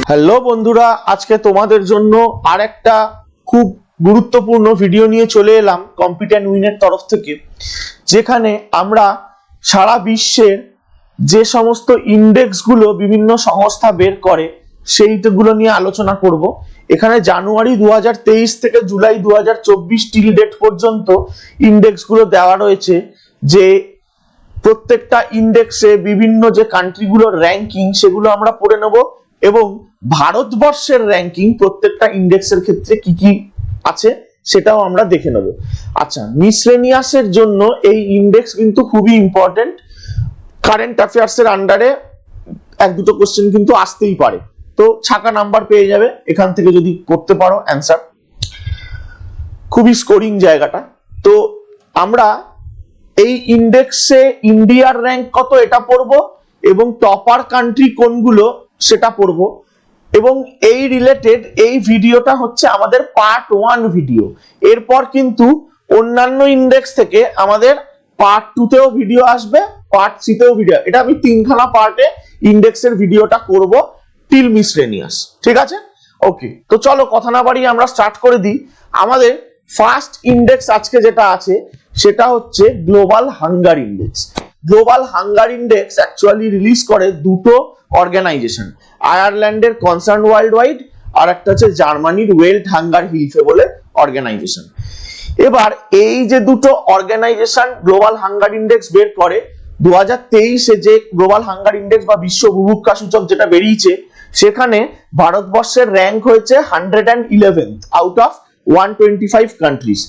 Hello বন্ধুরা, আজকে তোমাদের জন্য আরেকটা খুব গুরুত্বপূর্ণ ভিডিও নিয়ে চলে এলাম কম্পিট এন্ড উইনের তরফ থেকে, যেখানে আমরা সারা বিশ্বের যে সমস্ত ইন্ডেক্সগুলো বিভিন্ন সংস্থা বের করে সেইগুলো নিয়ে আলোচনা করব। এখানে জানুয়ারি 2023 থেকে জুলাই 2024 টিল ডেট পর্যন্ত ইন্ডেক্সগুলো দেওয়া রয়েছে, যে প্রত্যেকটা ইন্ডেক্সে বিভিন্ন যে কান্ট্রিগুলোর র্যাঙ্কিং সেগুলো আমরা পড়ে নেব, এবং ভারতবর্ষের র্যাঙ্কিং প্রত্যেকটা ইন্ডেক্সের ক্ষেত্রে কি কি আছে সেটাও আমরা দেখে নেব। আচ্ছা, মিসলেনিয়াসের জন্য এই ইন্ডেক্স কিন্তু খুবই ইম্পর্টেন্ট। কারেন্ট অ্যাফেয়ার্স এর আন্ডারে এক দুটো কোশ্চেন কিন্তু আসতেই পারে, তো ছাকা নাম্বার পেয়ে যাবে এখান থেকে যদি করতে পারো অ্যান্সার। খুবই স্কোরিং জায়গাটা। তো আমরা এই ইন্ডেক্সে ইন্ডিয়ার র্যাঙ্ক কত এটা পড়বো, এবং টপার কান্ট্রি কোনগুলো সেটা পড়বো, এবং এই রিলেটেড এই ভিডিওটা হচ্ছে আমাদের পার্ট 1 ভিডিও। এরপর কিন্তু অন্যান্য ইন্ডেক্স থেকে আমাদের পার্ট 2 তেও ভিডিও আসবে, পার্ট 3 তেও ভিডিও। এটা আমি তিনখানা পার্টে ইন্ডেক্সের ভিডিওটা করব টিল মিসলেনিয়াস, ঠিক আছে? ওকে, তো চলো কথা না বাড়িয়ে আমরা স্টার্ট করে দিই। আমাদের ফার্স্ট ইন্ডেক্স আজকে যেটা আছে সেটা হচ্ছে global hunger index. Global hunger index actually release করে দুটো অর্গানাইজেশন, আয়ারল্যান্ডের কনসার্ন ওয়ার্ল্ড ওয়াইড আর একটা হচ্ছে জার্মানির ওয়েল্ট হাঙ্গার হিলফে বলে অর্গানাইজেশন। এবার এই যে দুটো অর্গানাইজেশন গ্লোবাল হাঙ্গার ইন্ডেক্স বের করে, 2023-এ যে গ্লোবাল হাঙ্গার ইন্ডেক্স বা বিশ্ব বুভুক্ষা সূচক যেটা বেরিয়েছে, সেখানে ভারতবর্ষের র্যাঙ্ক হয়েছে 111th আউট অফ 125 কান্ট্রিজ,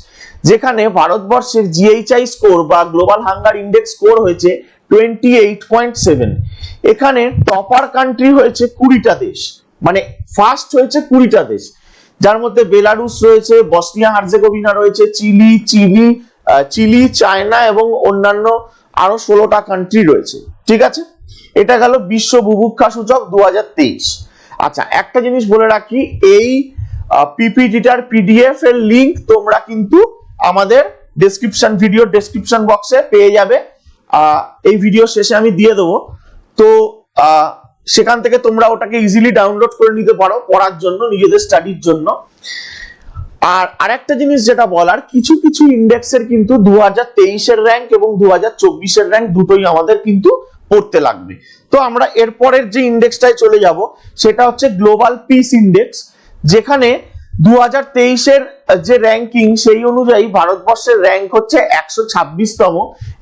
যেখানে ভারতবর্ষের জিএইচআই স্কোর বা গ্লোবাল হাঙ্গার ইন্ডেক্স স্কোর হয়েছে 28.7। এখানে টপার কান্ট্রি হয়েছে 20টা দেশ, মানে ফার্স্ট হয়েছে 20টা দেশ, যার মধ্যে বেলারুস রয়েছে, বসনিয়া হার্জেগোভিনা রয়েছে, চিলি, চায়না এবং অন্যান্য আরো 16টা কান্ট্রি রয়েছে, ঠিক আছে? এটা গেল বিশ্ব বুভুক্ষা সূচক 2023। আচ্ছা, একটা জিনিস বলে রাখি, এই পিপিটিটার পিডিএফ এর লিংক তোমরা কিন্তু আমাদের ভিডিও ডেসক্রিপশন বক্সে পেয়ে যাবে, এই ভিডিও শেষে আমি দিয়ে দেবো। তো সেখান থেকে তোমরা ওটাকে ইজিলি ডাউনলোড করে নিতে পারো পড়ার জন্য, নিজেদের স্টাডির জন্য। আর আরেকটা জিনিস যেটা বলার, কিছু কিছু ইন্ডেক্সের কিন্তু 2023-এর র্যাঙ্ক এবং 2024-এর র্যাঙ্ক দুটোই আমাদের কিন্তু পড়তে লাগবে। তো আমরা এরপরের যে ইন্ডেক্সটায় চলে যাব সেটা হচ্ছে গ্লোবাল পিস ইন্ডেক্স, যেখানে 2023-এর যে র্যাঙ্কিং সেই অনুযায়ী ভারতবর্ষের র্যাঙ্ক হচ্ছে 126তম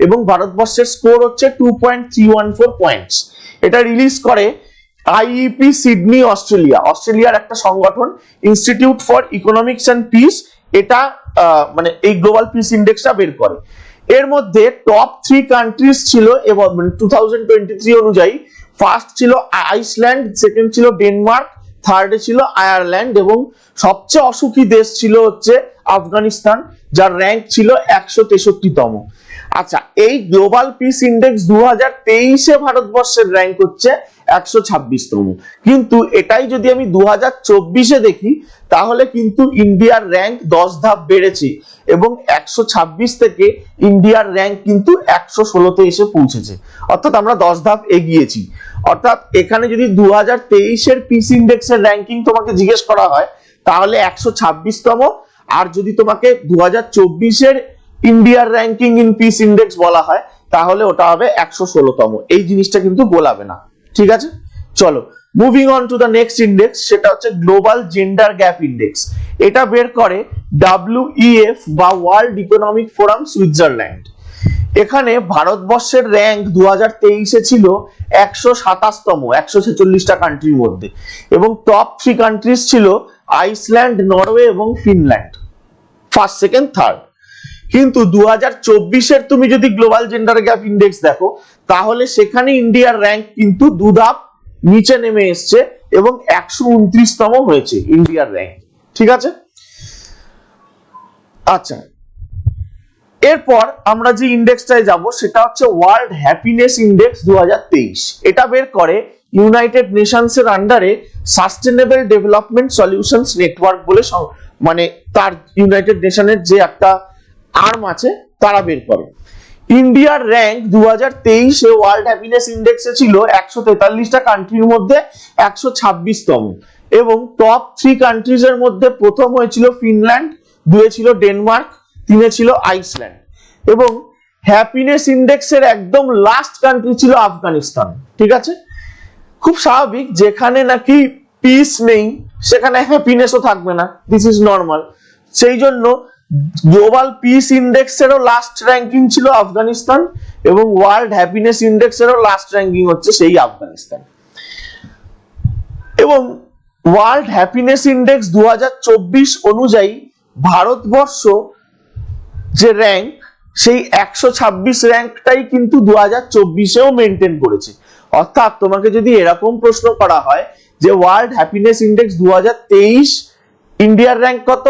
এবং ভারতবর্ষের স্কোর হচ্ছে 2.314 পয়েন্টস। এটা রিলিজ করে আইইপি সিডনি, অস্ট্রেলিয়ার একটা সংগঠন, institute for economics and peace. এটা মানে এই গ্লোবাল পিস ইন্ডেক্সটা বের করে। এর মধ্যে টপ 3 কান্ট্রিজ ছিল এবং 2023 অনুযায়ী ফার্স্ট ছিল আইসল্যান্ড, সেকেন্ড ছিল ডেনমার্ক, থার্ডে ছিল আয়ারল্যান্ড, এবং সবচেয়ে অসুখী দেশ ছিল হচ্ছে আফগানিস্তান, যার র্যাঙ্ক ছিল 163তম। আচ্ছা, এই গ্লোবাল পিস ইন্ডেক্স 2023-এ ভারতবর্ষের র্যাঙ্ক হচ্ছে 126তম, কিন্তু এটাই যদি আমি 2024-এ দেখি তাহলে কিন্তু ইন্ডিয়ার র্যাঙ্ক 10 ধাপ বেড়েছে, এবং 126 থেকে ইন্ডিয়ার র্যাঙ্ক কিন্তু 116তে এসে পৌঁছেছে, অর্থাৎ আমরা 10 ধাপ এগিয়েছি। অর্থাৎ এখানে যদি 2023-এর পিস ইন্ডেক্সের র্যাঙ্কিং তোমাকে জিজ্ঞেস করা হয় তাহলে 126তম, আর যদি তোমাকে 2024-এর ইন্ডিয়ার র্যাঙ্কিং ইন পিস ইন্ডেক্স বলা হয় তাহলে ওটা হবে 116তম। এই জিনিসটা কিন্তু বলাবে না, ঠিক আছে? চলো moving on to the next index, সেটা হচ্ছে গ্লোবাল জেন্ডার গ্যাপ ইন্ডেক্স। এটা বের করে WEF বা ওয়ার্ল্ড ইকোনমিক ফোরাম সুইজারল্যান্ড। এখানে ভারতবর্ষের র্যাঙ্ক 2023-এ ছিল 127তম 146টা কান্ট্রির মধ্যে, এবং টপ 3 কান্ট্রিজ ছিল আইসল্যান্ড, নরওয়ে এবং ফিনল্যান্ড, ফার্স্ট, সেকেন্ড, থার্ড। কিন্তু 2024-এর তুমি যদি গ্লোবাল জেন্ডার গ্যাপ ইন্ডেক্স দেখো তাহলে সেখানে ইন্ডিয়ার র্যাঙ্ক কিন্তু 2 ধাপ নিচে নেমে এসছে এবং 129তম হয়েছে ইন্ডিয়ার র্যাঙ্ক, ঠিক আছে? আচ্ছা, এরপর আমরা যে ইন্ডেক্সটায় যাব সেটা হচ্ছে ওয়ার্ল্ড হ্যাপিনেস ইন্ডেক্স 2023। এটা বের করে ইউনাইটেড নেশনস এর আন্ডারে সাস্টেনেবল ডেভেলপমেন্ট সলিউশনস নেটওয়ার্ক বলে, মানে তার ইউনাইটেড নেশনের যে একটা আর্ম আছে তারা বের করে। ইন্ডিয়ার র্যাঙ্ক 2023-এ ওয়ার্ল্ড হ্যাপিনেস ইন্ডেক্সে ছিল 143টা কান্ট্রির মধ্যে 126তম, এবং টপ 3 কান্ট্রিজ এর মধ্যে প্রথম হয়েছিল ফিনল্যান্ড, 2-এ ছিল ডেনমার্ক, 3-এ ছিল আইসল্যান্ড, এবং হ্যাপিনেস ইন্ডেক্সের একদম লাস্ট কান্ট্রি ছিল আফগানিস্তান। ঠিক আছে, খুব স্বাভাবিক, যেখানে নাকি পিস নেই সেখানে হ্যাপিনেসও থাকবে না, দিস ইজ নর্মাল। সেই জন্য গ্লোবাল পিস ইন্ডেক্সেরও লাস্ট র্যাঙ্কিং ছিল আফগানিস্তান, এবং ওয়ার্ল্ড হ্যাপিনেস ইন্ডেক্সেরও লাস্ট র্যাঙ্কিং হচ্ছে সেই আফগানিস্তান। এবং ওয়ার্ল্ড হ্যাপিনেস ইন্ডেক্স 2024 অনুযায়ী ভারতবর্ষ যে র্যাঙ্ক, সেই 126 র্যাঙ্কটাই কিন্তু 2024-এও মেনটেন করেছে। অর্থাৎ তোমাকে যদি এরকম প্রশ্ন করা হয় যে ওয়ার্ল্ড হ্যাপিনেস ইন্ডেক্স 2023 ইন্ডিয়ার র্যাঙ্ক কত,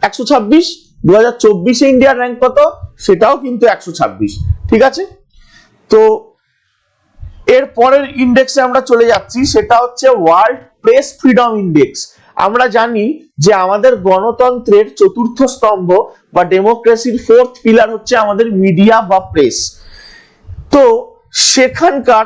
126, 2024-এ ইন্ডিয়ার র্যাঙ্ক কত, সেটাও কিন্তু 126। ঠিক আছে, তো এর পরের ইন্ডেক্সে আমরা চলে যাচ্ছি, সেটা হচ্ছে ওয়ার্ল্ড প্রেস ফ্রিডম ইন্ডেক্স। আমরা জানি যে আমাদের গণতন্ত্রের চতুর্থ স্তম্ভ বা ডেমোক্রেসির 4th পিলার হচ্ছে আমাদের মিডিয়া বা প্রেস। তো সেখানকার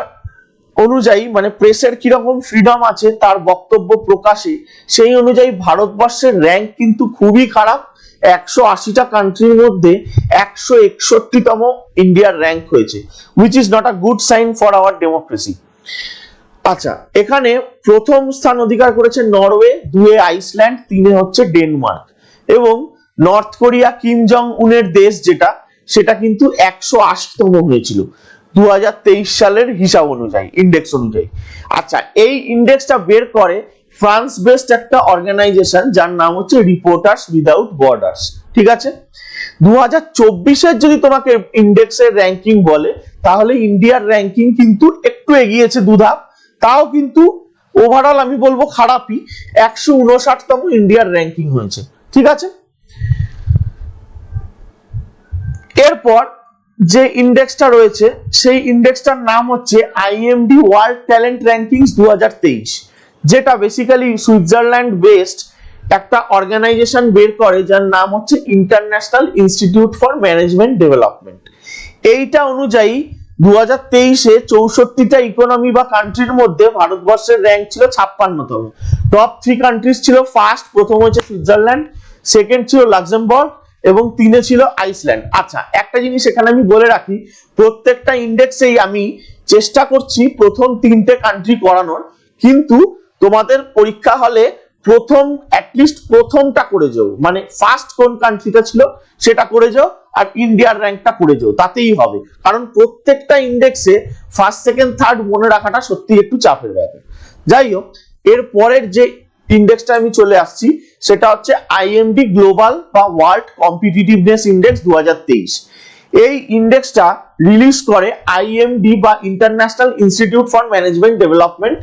অনুযায়ী, মানে প্রেসের কিরকম ফ্রিডম আছে তার বক্তব্য প্রকাশে, সেই অনুযায়ী ভারতবর্ষের র্যাঙ্ক কিন্তু খুবই খারাপ। 180টা কান্ট্রির মধ্যে 161তম ইন্ডিয়ার র্যাঙ্ক হয়েছে, which is not a good sign for our democracy। আচ্ছা, এখানে প্রথম স্থান অধিকার করেছে নরওয়ে, 2-এ আইসল্যান্ড, 3-এ হচ্ছে ডেনমার্ক, এবং নর্থ কোরিয়া কিম জং উনের দেশ যেটা, সেটা কিন্তু 180তম হয়েছিল 2023 সালের হিসাব অনুযায়ী, ইন্ডেক্স অনুযায়ী। আচ্ছা, এই ইন্ডেক্সটা বের করে ফ্রান্স বেসড একটা অর্গানাইজেশন যার নাম হচ্ছে রিপোর্টার্স উইদাউট বর্ডার্স। ঠিক আছে, 2024-এর যদি তোমাকে ইন্ডেক্সের র্যাঙ্কিং বলে, তাহলে ইন্ডিয়ার র্যাঙ্কিং কিন্তু একটু এগিয়েছে দুধাপ, তাও কিন্তু ওভারঅল আমি বলবো খারাপই, 159তম ইন্ডিয়ার র্যাঙ্কিং হয়েছে। ঠিক আছে, এরপর যে ইন্ডেক্সটা রয়েছে সেই ইন্ডেক্সটার নাম হচ্ছে আইএমডি ওয়ার্ল্ড ট্যালেন্ট র্যাঙ্কিংস 2023, যেটা বেসিক্যালি সুইজারল্যান্ড বেসড একটা অর্গানাইজেশন বের করে যার নাম হচ্ছে international institute for management development. এইটা অনুযায়ী 2023-এ 64টা ইকোনমি বা কান্ট্রির মধ্যে ভারতবর্ষের র্যাঙ্ক ছিল 56তম। টপ 3 কান্ট্রিজ ছিল, ফার্স্ট প্রথম হচ্ছে সুইজারল্যান্ড, সেকেন্ড ছিল লাক্সেমবার্গ, এবং 3-এ ছিল আইসল্যান্ড। আচ্ছা, একটা জিনিস এখানে আমি বলে রাখি, প্রত্যেকটা ইন্ডেক্সেই আমি চেষ্টা করছি প্রথম 3টে কান্ট্রি করানোর, কিন্তু তোমাদের পরীক্ষা হলে প্রথম অ্যাটলিস্ট প্রথমটা করে যাও, মানে ফার্স্ট কোন কান্ট্রিটা ছিল সেটা করে যাও, আর ইন্ডিয়ার র্যাঙ্কটা করে যাও, তাতেই হবে। কারণ প্রত্যেকটা ইন্ডেক্সে ফার্স্ট সেকেন্ড থার্ড মনে রাখাটা সত্যি একটু চাপের ব্যাপার। যাই হোক, এর পরের যে ইন্ডেক্সটা আমি চলে আসছি, সেটা হচ্ছে আইএমডি গ্লোবাল বা ওয়ার্ল্ড কম্পিটিটিভনেস ইন্ডেক্স 2023। এই ইন্ডেক্সটা রিলিজ করে আইএমডি বা international institute for management development,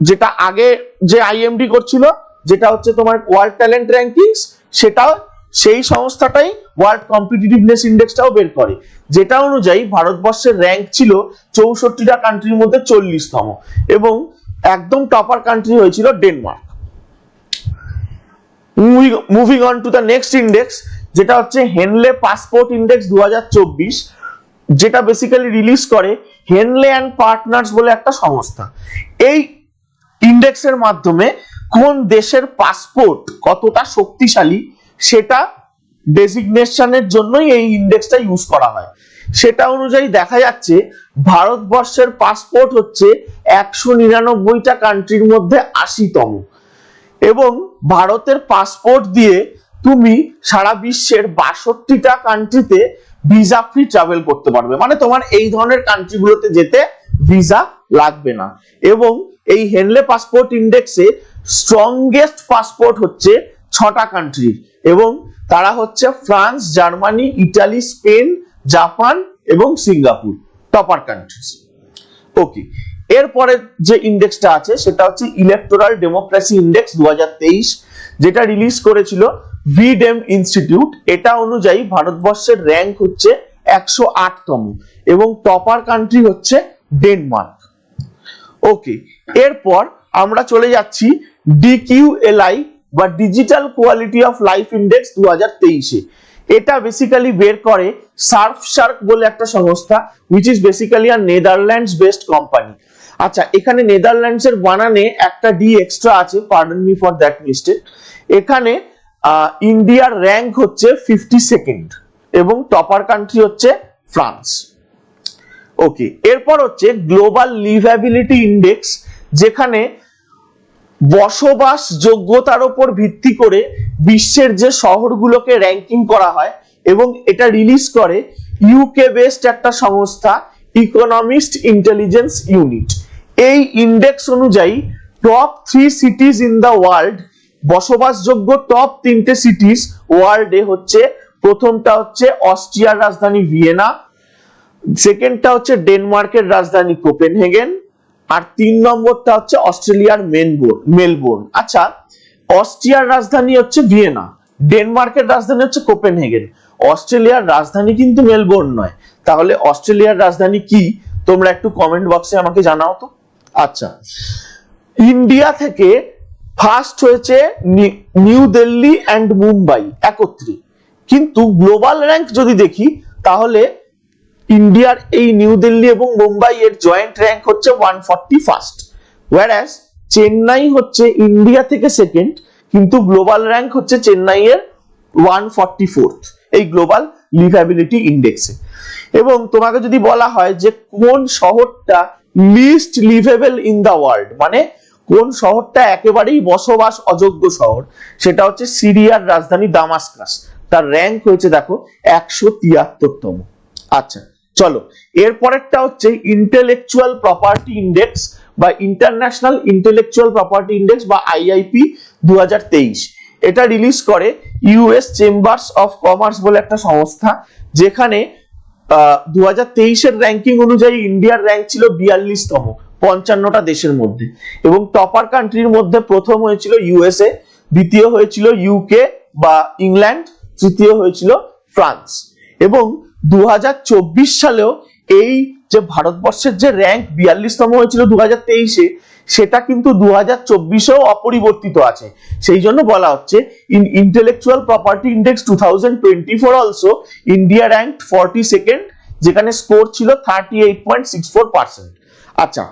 যেটা আগে যে আইএমডি করছিল, যেটা হচ্ছে তোমার ওয়ার্ল্ড ট্যালেন্ট র্যাঙ্কিংস, সেটাও সেই সংস্থাটাই ওয়ার্ল্ড কম্পিটিটিভনেস ইন্ডেক্সটাও বের করে, যেটা অনুযায়ী ভারতবর্ষের র্যাঙ্ক ছিল 64টা কান্ট্রির মধ্যে 40তম, এবং একদম টপার কান্ট্রি হয়েছিল Denmark. Moving on to the next index, যেটা হচ্ছে হেনলে পাসপোর্ট ইন্ডেক্স 2024, যেটা বেসিক্যালি রিলিজ করে হেনলে অ্যান্ড পার্টনার্স বলে একটা সংস্থা। এই ইন্ডেক্সের মাধ্যমে কোন দেশের পাসপোর্ট কতটা শক্তিশালী সেটা ডেজিগনেশনের জন্যই এই ইন্ডেক্সটা ইউজ করা হয়। সেটা অনুযায়ী দেখা যাচ্ছে ভারতবর্ষের পাসপোর্ট হচ্ছে 199টা কান্ট্রির মধ্যে 80তম, এবং ভারতের পাসপোর্ট দিয়ে তুমি সারা বিশ্বের 62টা কান্ট্রিতে ভিসা ফ্রি ট্রাভেল করতে পারবে, মানে তোমার এই ধরনের কান্ট্রিগুলোতে যেতে ভিসা লাগবে না। এবং এই হেনলে পাসপোর্ট ইন্ডেক্সে স্ট্রংগেস্ট পাসপোর্ট হচ্ছে 6টা কান্ট্রির, এবং তারা হচ্ছে France, Germany, Italy, Spain, Japan এবং সিঙ্গাপুর, টপার কান্ট্রিজ। ওকে, এরপরে যে ইন্ডেক্সটা আছে সেটা হচ্ছে ইলেকটোরাল ডেমোক্রেসি ইন্ডেক্স 2023, যেটা রিলিজ করেছিল ভিডেম ইনস্টিটিউট। এটা অনুযায়ী ভারতবর্ষের র্যাঙ্ক হচ্ছে 108তম, এবং টপার কান্ট্রি হচ্ছে ডেনমার্ক। ওকে, এরপর আমরা চলে যাচ্ছি ডিকিউএলআই বা digital quality of life index 2023-এ। এটা বেসিক্যালি বের করে সার্ফ বলে একটা সংস্থা, which is basically a Netherlands based company. আচ্ছা, এখানে নেদারল্যান্ডস এর বানানে একটা ডি এক্সট্রা আছে, pardon me for that mistake. এখানে ইন্ডিয়ার র্যাঙ্ক হচ্ছে 52nd এবং টপার কান্ট্রি হচ্ছে ফ্রান্স। ওকে, এরপর হচ্ছে গ্লোবাল লিভেবিলিটি ইন্ডেক্স, যেখানে বসবাস যোগ্যতার উপর ভিত্তি করে বিশ্বের যে শহরগুলোকে র্যাঙ্কিং করা হয়, এবং এটা রিলিজ করে ইউকে বেসড একটা সংস্থা, ইকোনমিস্ট ইন্টেলিজেন্স ইউনিট। এই ইন্ডেক্স অনুযায়ী top 3 cities in the world, বসবাসযোগ্য টপ 3টে সিটিজ ওয়ার্ল্ডে হচ্ছে, প্রথমটা হচ্ছে অস্ট্রিয়ার রাজধানী ভিয়েনা, সেকেন্ডটা হচ্ছে ডেনমার্কের রাজধানী কোপেনহেগেন, আর 3 নম্বরটা হচ্ছে অস্ট্রেলিয়ার মেলবোর্ন। আচ্ছা, অস্ট্রিয়ার রাজধানী হচ্ছে ভিয়েনা, ডেনমার্কের রাজধানী হচ্ছে কোপেনহেগেন, অস্ট্রেলিয়ার রাজধানী কিন্তু মেলবোর্ন নয়। তাহলে অস্ট্রেলিয়ার রাজধানী কি, তোমরা একটু কমেন্ট বক্সে আমাকে জানাও তো। আচ্ছা, ইন্ডিয়া থেকে ফার্স্ট হয়েছে নিউ দিল্লি অ্যান্ড মুম্বাই একত্রে, কিন্তু গ্লোবাল র্যাঙ্ক যদি দেখি তাহলে ইন্ডিয়ার এই নিউ দিল্লি এবং মুম্বাই এর জয়েন্ট র্যাঙ্ক হচ্ছে 141st, whereas চেন্নাই হচ্ছে ইন্ডিয়া থেকে সেকেন্ড, কিন্তু গ্লোবাল র্যাঙ্ক হচ্ছে চেন্নাই এর 144th এই গ্লোবাল লিভেবিলিটি ইন্ডেক্সে। এবং তোমাকে যদি বলা হয় যে কোন শহরটা list liveable in the world, মানে কোন শহরটা একেবারেই বসবাস অযোগ্য শহর, সেটা হচ্ছে সিরিয়ার রাজধানী দামাস্কাস। তার র্যাঙ্ক হয়েছে দেখো 173তম। আচ্ছা, চলো এরপরেরটা হচ্ছে ইন্টেলেকচুয়াল প্রপার্টি ইন্ডেক্স বা ইন্টারন্যাশনাল ইন্টেলেকচুয়াল প্রপার্টি ইন্ডেক্স বা আইআইপি 2023। এটা রিলিজ করে ইউএস চেম্বার্স অফ কমার্স বলে একটা সংস্থা, যেখানে 2023 এর র্যাঙ্কিং অনুযায়ী ইন্ডিয়ার র্যাঙ্ক ছিল 42তম 55টা দেশের মধ্যে, এবং টপার কান্ট্রির মধ্যে প্রথম হয়েছিল ইউএসএ, দ্বিতীয় হয়েছিল ইউকে বা ইংল্যান্ড, তৃতীয় হয়েছিল ফ্রান্স। এবং 2024 সালেও এই যে ভারতবর্ষের যে র্যাঙ্ক 42তম হয়েছিল 2023-এ, সেটা কিন্তু 2024-এও অপরিবর্তিত আছে। সেই জন্য বলা হচ্ছে in intellectual property index 2024 also India ranked 42nd, যেখানে স্কোর ছিল 38.64%। আচ্ছা,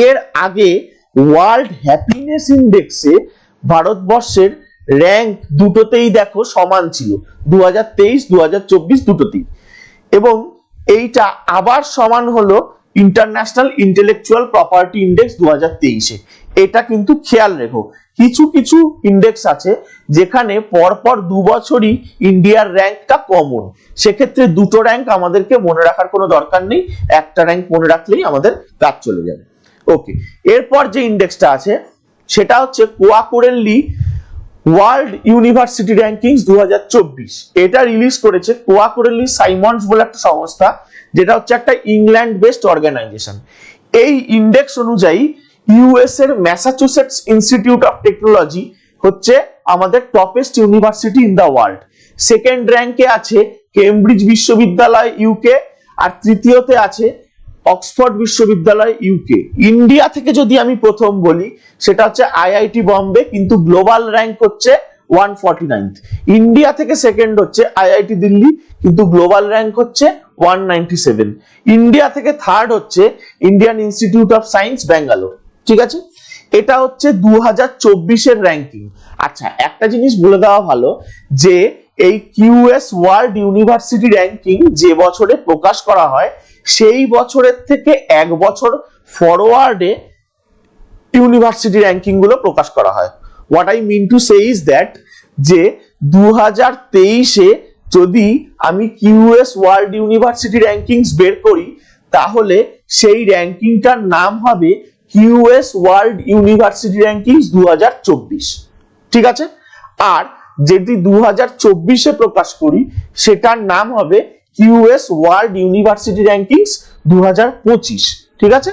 এর আগে ওয়ার্ল্ড হ্যাপিনেস ইন্ডেক্সে ভারতবর্ষের র্যাঙ্ক দুটোতেই দেখো সমান ছিল, 2023 2024 দুটোতেই, এবং এইটা আবার সমান হলো ইন্টারন্যাশনাল ইন্টেলেকচুয়াল প্রপার্টি ইন্ডেক্স 2023-এ। এটা কিন্তু খেয়াল রেখো, কিছু কিছু ইন্ডেক্স আছে যেখানে পরপর 2 বছরই ইন্ডিয়ার র্যাঙ্কটা কমন, সেক্ষেত্রে দুটো র্যাঙ্ক আমাদেরকে মনে রাখার কোনো দরকার নেই, একটা র্যাঙ্ক মনে রাখলেই আমাদের কাজ চলে যাবে। ওকে, এরপর যে ইন্ডেক্সটা আছে সেটা হচ্ছে কোয়াকুরেনলি ওয়ার্ল্ড ইউনিভার্সিটি র্যাঙ্কিংস 2024। এটা রিলিজ করেছে কোয়াকুরেনলি সাইমন্স বলে একটা সংস্থা, যেটা হচ্ছে একটা ইংল্যান্ড বেসড অর্গানাইজেশন। এই ইন্ডেক্স অনুযায়ী ইউএস এর ম্যাসাচুসেটস ইনস্টিটিউট অফ টেকনোলজি হচ্ছে আমাদের topest university in the world. Second র্যাঙ্কে আছে কেমব্রিজ বিশ্ববিদ্যালয় ইউকে, আর তৃতীয়তে আছে অক্সফোর্ড বিশ্ববিদ্যালয় ইউকে। ইন্ডিয়া থেকে যদি আমি প্রথম বলি সেটা হচ্ছে আইআইটি বম্বে, কিন্তু গ্লোবাল র্যাঙ্ক হচ্ছে 149th। ইন্ডিয়া থেকে সেকেন্ড হচ্ছে আইআইটি দিল্লি, কিন্তু গ্লোবাল র্যাঙ্ক হচ্ছে 197। ইন্ডিয়া থেকে থার্ড হচ্ছে Indian institute of science Bangalore. ঠিক আছে, এটা হচ্ছে 2024 এর র্যাঙ্কিং। আচ্ছা, একটা জিনিস বলে দেওয়া ভালো যে এই কিউএস ওয়ার্ল্ড ইউনিভার্সিটি র্যাঙ্কিং যে বছরে প্রকাশ করা হয়, সেই বছরের থেকে 1 বছর ফরওয়ার্ডে ইউনিভার্সিটি র্যাঙ্কিং গুলো প্রকাশ করা হয়। What I mean to say is that, যে 2023-এ যদি আমি কিউএস ওয়ার্ল্ড ইউনিভার্সিটি র্যাঙ্কিংস বের করি, তাহলে সেই র্যাঙ্কিংটার নাম হবে কিউএস ওয়ার্ল্ড ইউনিভার্সিটি র্যাঙ্কিংস 2024। ঠিক আছে, আর যদি 2024-এ প্রকাশ করি সেটার নাম হবে কিউএস ওয়ার্ল্ড ইউনিভার্সিটি র্যাঙ্কিংস 2025। ঠিক আছে,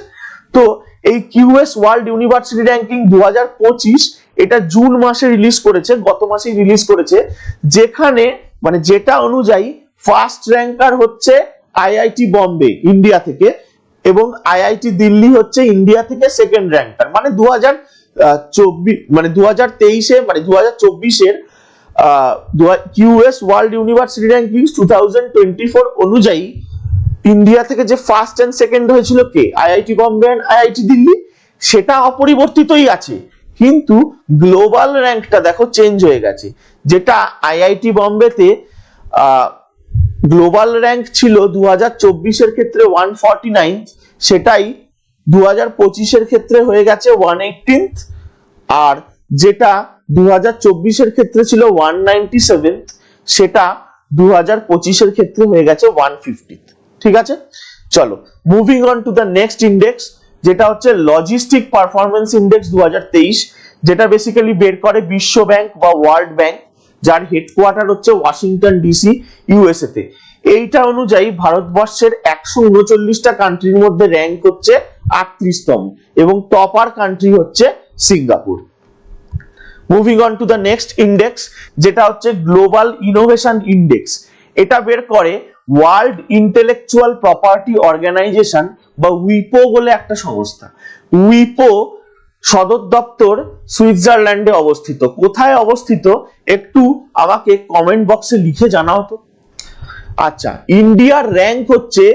তো এই কিউএস ওয়ার্ল্ড ইউনিভার্সিটি র্যাঙ্কিং 2025 এটা জুন মাসে রিলিজ করেছে, গত মাসে রিলিজ করেছে, যেখানে মানে যেটা অনুযায়ী ফার্স্ট র্যাঙ্কার হচ্ছে আইআইটি বম্বে ইন্ডিয়া থেকে, এবং আইআইটি দিল্লি হচ্ছে ইন্ডিয়া থেকে সেকেন্ড র্যাঙ্কার। মানে 2024 মানে 2023-এ মানে 2024-এর কিউএস ওয়ার্ল্ড ইউনিভার্সিটি র্যাঙ্কিংস 2024 অনুযায়ী ইন্ডিয়া থেকে যে ফার্স্ট এন্ড সেকেন্ড হয়েছিল কে? IIT Bombay and IIT Delhi, সেটা অপরিবর্তিতই আছে, কিন্তু গ্লোবাল র্যাঙ্কটা দেখো চেঞ্জ হয়ে গেছে। যেটা আইআইটি বম্বেতে গ্লোবাল র্যাঙ্ক ছিল 2024 এর ক্ষেত্রে 149, সেটাই 2025 এর ক্ষেত্রে হয়ে গেছে 118, আর যেটা 2024 এর ক্ষেত্রে ছিল 197, সেটা 2025 এর ক্ষেত্রে হয়ে গেছে 150। ঠিক আছে, চলো moving on to the next index, যেটা হচ্ছে লজিস্টিক পারফরমেন্স ইন্ডেক্স 2023, যেটা বেসিক্যালি বের করে বিশ্ব ব্যাংক বা ওয়ার্ল্ড ব্যাংক, যার হেডকোয়ার্টার হচ্ছে ওয়াশিংটন ডিসি, ইউএসএ তে। এইটা অনুযায়ী ভারতবর্ষের 139টা কান্ট্রির মধ্যে র্যাঙ্ক হচ্ছে 38তম, এবং টপার কান্ট্রি হচ্ছে Singapore. Moving on to the next index, যেটা হচ্ছে গ্লোবাল ইনোভেশন ইন্ডেক্স। এটা বের করে ওয়ার্ল্ড ইন্টেলেকচুয়াল প্রপার্টি অর্গানাইজেশন বা উইপো বলে একটা সংস্থা। উইপো সদর দপ্তর সুইজারল্যান্ডে অবস্থিত। কোথায় অবস্থিত একটু আমাকে কমেন্ট বক্সে লিখে জানাও তো। আচ্ছা, ইন্ডিয়ার র্যাঙ্ক হচ্ছে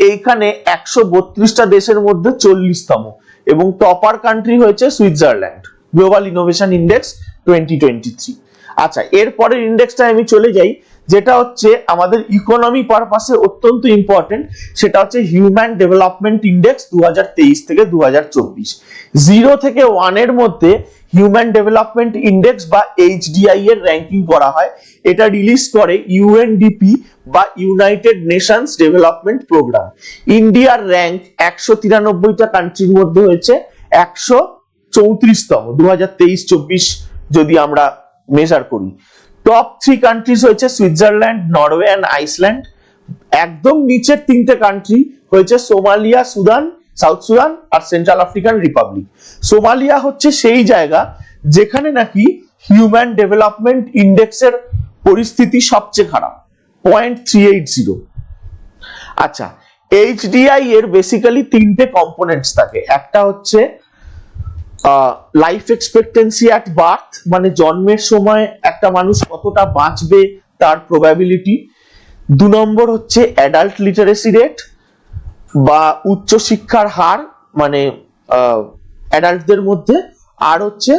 এইখানে 132টা দেশের মধ্যে 40তম, এবং টপার কান্ট্রি হয়েছে সুইজারল্যান্ড, গ্লোবাল ইনোভেশন ইন্ডেক্স 2023। আচ্ছা, এরপরের ইন্ডেক্সটা আমি চলে যাই, যেটা হচ্ছে আমাদের ইকোনমি পারপাসে অত্যন্ত ইম্পর্টেন্ট, সেটা হচ্ছে হিউম্যান ডেভেলপমেন্ট ইন্ডেক্স 2023 থেকে 2024। 0 থেকে 1 এর মধ্যে হিউম্যান ডেভেলপমেন্ট ইন্ডেক্স বা এইচডিআই এর র্যাঙ্কিং করা হয়। এটা রিলিজ করে ইউএনডিপি বা ইউনাইটেড নেশনস ডেভেলপমেন্ট প্রোগ্রাম। ইন্ডিয়ার র্যাঙ্ক 193টা কান্ট্রির মধ্যে হয়েছে 134তম 2023-24 যদি আমরা মেজার করি। টপ 3 কান্ট্রিজ হয়েছে সুইজারল্যান্ড, নরওয়ে এন্ড আইসল্যান্ড। একদম নিচের 3টে কান্ট্রি হয়েছে সোমালিয়া, সুদান, সাউথ সুদান আর সেন্ট্রাল আফ্রিকান রিপাবলিক। সোমালিয়া হচ্ছে সেই জায়গা যেখানে নাকি হিউম্যান ডেভেলপমেন্ট ইন্ডেক্সের পরিস্থিতি সবচেয়ে খারাপ, 0.380। আচ্ছা, এইচডিআই এর বেসিক্যালি 3টে কম্পোনেন্টস থাকে। একটা হচ্ছে লাইফ এক্সপেক্টেন্সি অ্যাট বার্থ, মানে জন্মের সময় একটা মানুষ কতটা বাঁচবে তার প্রবাবিলিটি। 2 নম্বর হচ্ছে অ্যাডাল্ট লিটারেসি রেট বা উচ্চ শিক্ষার হার, মানে অ্যাডাল্টদের মধ্যে। আর হচ্ছে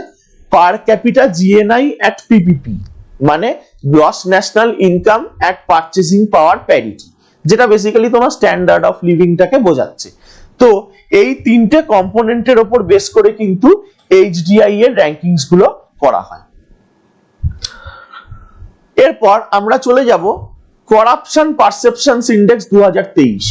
per capita GNI at PPP, মানে gross national income at purchasing power parity, যেটা বেসিক্যালি তোমার স্ট্যান্ডার্ড অফ লিভিংটাকে বোঝাচ্ছে। তো এই 3টে কম্পোনেন্টের উপর বেস করে কিন্তু এইচডিআই এর র্যাঙ্কিংস গুলো করা হয়। এরপর আমরা চলে যাব করাপশন পারসেপশনস ইন্ডেক্স 2023,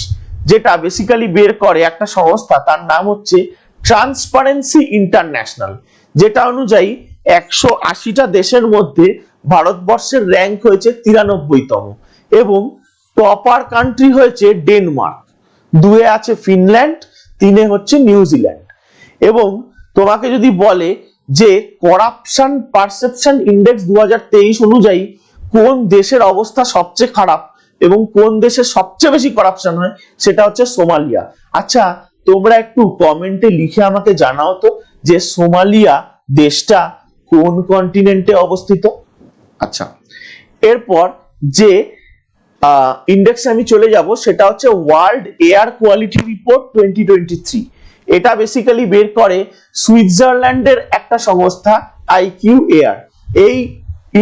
যেটা বেসিক্যালি বের করে একটা সংস্থা, তার নাম হচ্ছে ট্রান্সপারেন্সি ইন্টারন্যাশনাল। যেটা অনুযায়ী 180টা দেশের মধ্যে ভারতবর্ষের র্যাঙ্ক হয়েছে 93তম, এবং টপার কান্ট্রি হয়েছে ডেনমার্ক, 2 আছে ফিনল্যান্ড, 3 হচ্ছে নিউজিল্যান্ড। এবং তোমাকে যদি বলে যে করাপশন পারসেপশন ইন্ডেক্স 2023 অনুযায়ী কোন দেশের অবস্থা সবচেয়ে খারাপ এবং কোন দেশে সবচেয়ে বেশি করাপশন হয়, সেটা হচ্ছে সোমালিয়া। আচ্ছা, তোমরা একটু কমেন্টে লিখে আমাকে জানাও তো যে সোমালিয়া দেশটা কোন কন্টিনেন্টে অবস্থিত। আচ্ছা, এরপর যে ইন্ডেক্সে আমি চলে যাব সেটা হচ্ছে ওয়ার্ল্ড এয়ার কোয়ালিটি রিপোর্ট 2023। এটা বেসিক্যালি বের করে সুইজারল্যান্ডের একটা সংস্থা আইকিউ এয়ার। এই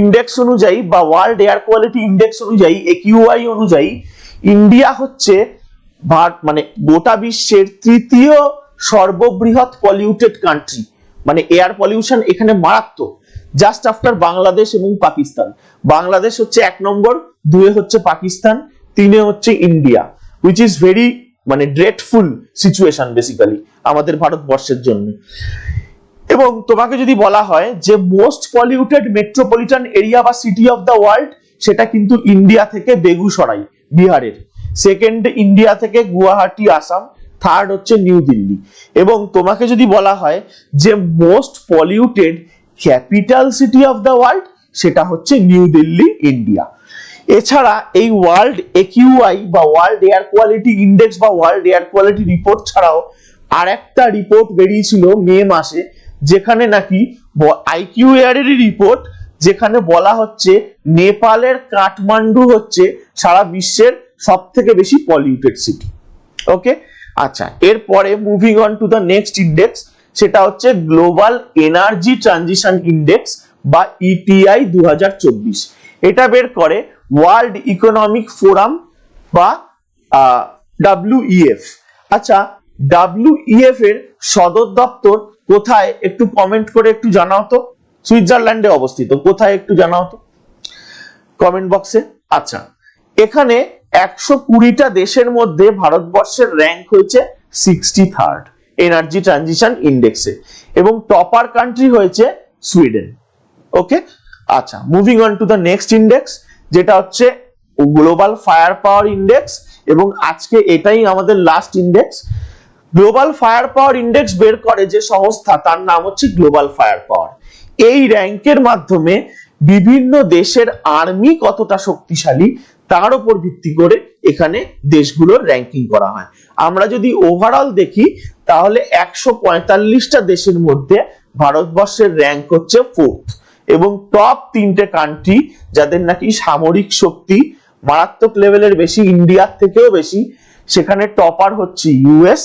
ইন্ডেক্স অনুযায়ী বা ওয়ার্ল্ড এয়ার কোয়ালিটি ইন্ডেক্স অনুযায়ী, একিউআই অনুযায়ী, ইন্ডিয়া হচ্ছে মানে গোটা বিশ্বের 3য় সর্ববৃহৎ পলিউটেড কান্ট্রি, মানে এয়ার পলিউশন এখানে মারাত্মক, জাস্ট আফটার বাংলাদেশ এবং পাকিস্তান। বাংলাদেশ হচ্ছে 1 নম্বর, 2 হচ্ছে পাকিস্তান, 3 হচ্ছে ইন্ডিয়া, হুইচ ইজ ভেরি মানে ড্রেডফুল সিচুয়েশন বেসিক্যালি আমাদের ভারতবর্ষের জন্য। এবং তোমাকে যদি বলা হয় যে মোস্ট পলিউটেড মেট্রোপলিটন এরিয়া বা সিটি অফ দ্য ওয়ার্ল্ড, সেটা কিন্তু ইন্ডিয়া থেকে বেগুসরাই বিহারের, সেকেন্ড ইন্ডিয়া থেকে গুয়াহাটি আসাম, থার্ড হচ্ছে নিউ দিল্লি। এবং তোমাকে যদি বলা হয় যে most polluted capital city of the world, সেটা হচ্ছে নিউ দিল্লি, ইন্ডিয়া। এছাড়া এই ওয়ার্ল্ড একিউআই বা ওয়ার্ল্ড এয়ার কোয়ালিটি ইন্ডেক্স বা ওয়ার্ল্ড এয়ার কোয়ালিটি রিপোর্ট ছাড়াও আর একটা রিপোর্ট বেরিয়েছিল মে মাসে, যেখানে নাকি আইকিউ এয়ারেরই রিপোর্ট, যেখানে বলা হচ্ছে নেপালের কাঠমান্ডু হচ্ছে সারা বিশ্বের সব থেকে বেশি পলিউটেড সিটি। ওকে, আচ্ছা, এরপরে moving on to the next index, সেটা হচ্ছে গ্লোবাল এনার্জি ট্রানজিশন ইন্ডেক্স বা ইটিআই 2024। এটা বের করে ওয়ার্ল্ড ইকোনমিক ফোরাম বা WEF। আচ্ছা, WEF এর সদর দপ্তর কোথায় একটু কমেন্ট করে একটু জানাও তো। সুইজারল্যান্ডে অবস্থিত। কোথায় একটু জানাও তো কমেন্ট বক্সে। আচ্ছা, এখানে 120টা দেশের মধ্যে ভারতবর্ষের র্যাঙ্ক হয়েছে 63rd এনার্জি ট্রানজিশন ইন্ডেক্সে, এবং টপার কান্ট্রি হয়েছে সুইডেন। ওকে, আচ্ছা, moving on to the next index, যেটা হচ্ছে গ্লোবাল ফায়ার পাওয়ার ইন্ডেক্স, এবং আজকে এটাই আমাদের লাস্ট ইন্ডেক্স। গ্লোবাল ফায়ার পাওয়ার ইন্ডেক্স বের করে যে সংস্থা, তার নাম হচ্ছে গ্লোবাল ফায়ার পাওয়ার। এই র্যাঙ্কের মাধ্যমে বিভিন্ন দেশের আর্মি কতটা শক্তিশালী তার উপর ভিত্তি করে এখানে দেশগুলোর র্যাঙ্কিং করা হয়। আমরা যদি ওভারঅল দেখি তাহলে 145টা দেশের মধ্যে ভারতবর্ষের র্যাঙ্ক হচ্ছে 4th, এবং টপ 3টে কান্ট্রি যাদের নাকি সামরিক শক্তি মারাত্মক লেভেলের বেশি, ইন্ডিয়ার থেকেও বেশি, সেখানে টপার হচ্ছে ইউএস,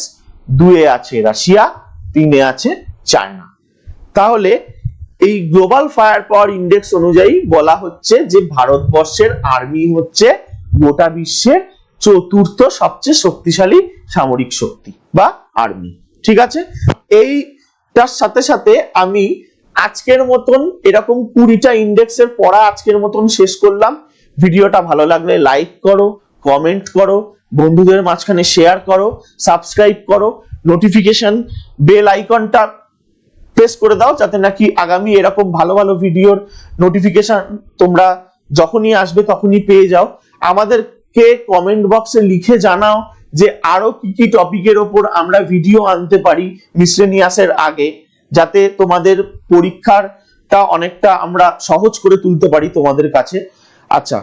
2-এ আছে রাশিয়া, 3-এ আছে চায়না। তাহলে এই গ্লোবাল ফায়ার পাওয়ার ইন্ডেক্স অনুযায়ী বলা হচ্ছে যে ভারতবর্ষের আর্মি হচ্ছে গোটা বিশ্বের 4র্থ সবচেয়ে শক্তিশালী সামরিক শক্তি বা আর্মি। ঠিক আছে, এইটার সাথে সাথে আমি আজকের মতন এরকম 20টা ইন্ডেক্সের পড়া আজকের মতন শেষ করলাম। ভিডিওটা ভালো লাগলে লাইক করো, কমেন্ট করো, বন্ধুদের মাঝখানে শেয়ার করো, সাবস্ক্রাইব করো, নোটিফিকেশন বেল আইকনটা প্রেস করে দাও, যাতে নাকি আগামী এরকম ভালো ভালো ভিডিওর নোটিফিকেশন তোমরা যখনই আসবে তখনই পেয়ে যাও। আমাদেরকে কমেন্ট বক্সে লিখে জানাও যে আরো কি কি টপিকের ওপর আমরা ভিডিও আনতে পারি মিসলেনিয়াসের আগে, যাতে তোমাদের পরীক্ষাটা অনেকটা আমরা সহজ করে তুলতে পারি তোমাদের কাছে। আচ্ছা,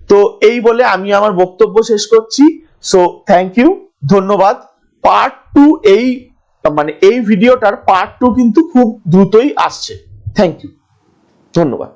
তো এই বলে আমি আমার বক্তব্য শেষ করছি। সো থ্যাংক ইউ, ধন্যবাদ। পার্ট 2 এই ভিডিওটার পার্ট 2 কিন্তু খুব দ্রুতই আসছে। থ্যাংক ইউ, ধন্যবাদ।